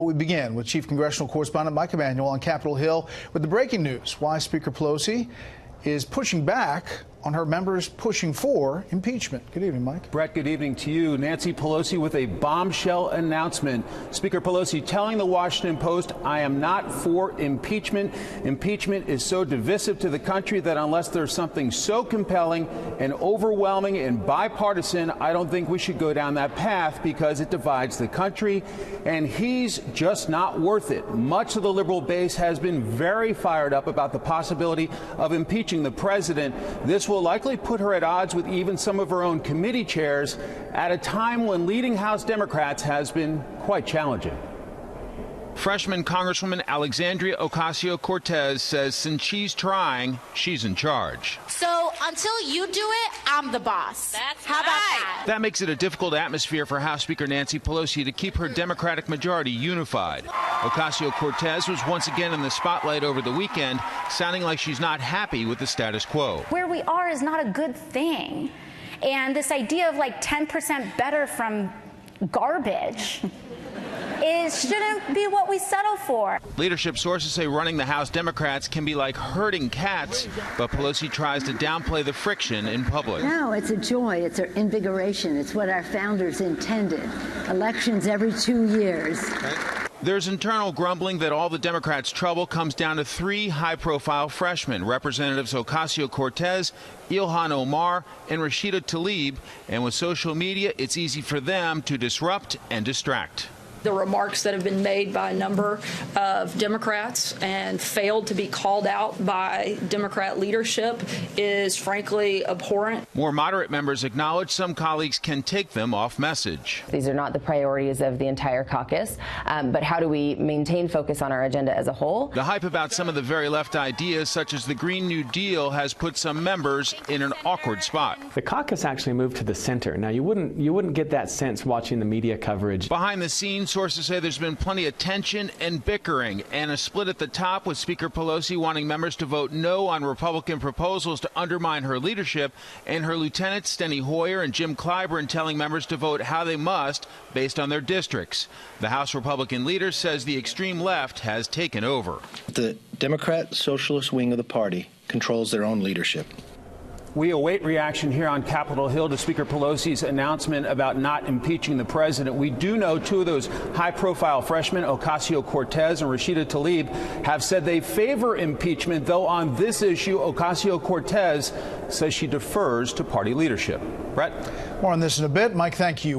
We begin with Chief Congressional Correspondent Mike Emanuel on Capitol Hill with the breaking news: why Speaker Pelosi is pushing back on her members pushing for impeachment. Good evening, Mike. Brett, good evening to you. Nancy Pelosi with a bombshell announcement. Speaker Pelosi telling the Washington Post, "I am not for impeachment. Impeachment is so divisive to the country that unless there's something so compelling and overwhelming and bipartisan, I don't think we should go down that path because it divides the country." And he's just not worth it. Much of the liberal base has been very fired up about the possibility of impeaching the president. This will likely put her at odds with even some of her own committee chairs at a time when leading House Democrats has been quite challenging. Freshman Congresswoman Alexandria Ocasio-Cortez says since she's trying, she's in charge. So until you do it, I'm the boss. How about that? That makes it a difficult atmosphere for House Speaker Nancy Pelosi to keep her Democratic majority unified. Ocasio-Cortez was once again in the spotlight over the weekend, sounding like she's not happy with the status quo. Where we are is not a good thing. And this idea of like 10% better from garbage shouldn't be what we settle for. Leadership sources say running the House Democrats can be like herding cats, but Pelosi tries to downplay the friction in public. No, it's a joy. It's an invigoration. It's what our founders intended. Elections every 2 years. There's internal grumbling that all the Democrats' trouble comes down to three high-profile freshmen, Representatives Ocasio-Cortez, Ilhan Omar, and Rashida Tlaib. And with social media, it's easy for them to disrupt and distract. The remarks that have been made by a number of Democrats and failed to be called out by Democrat leadership is frankly abhorrent. More moderate members acknowledge some colleagues can take them off message. These are not the priorities of the entire caucus, but how do we maintain focus on our agenda as a whole? The hype about some of the very left ideas, such as the Green New Deal, has put some members in an awkward spot. The caucus actually moved to the center. Now, you wouldn't get that sense watching the media coverage. Behind the scenes, sources say there's been plenty of tension and bickering, and a split at the top, with Speaker Pelosi wanting members to vote no on Republican proposals to undermine her leadership, and her lieutenants Steny Hoyer and Jim Clyburn telling members to vote how they must based on their districts. The House Republican leader says the extreme left has taken over. The Democrat Socialist wing of the party controls their own leadership. We await reaction here on Capitol Hill to Speaker Pelosi's announcement about not impeaching the president. We do know two of those high-profile freshmen, Ocasio-Cortez and Rashida Tlaib, have said they favor impeachment, though on this issue, Ocasio-Cortez says she defers to party leadership. Brett? More on this in a bit. Mike, thank you.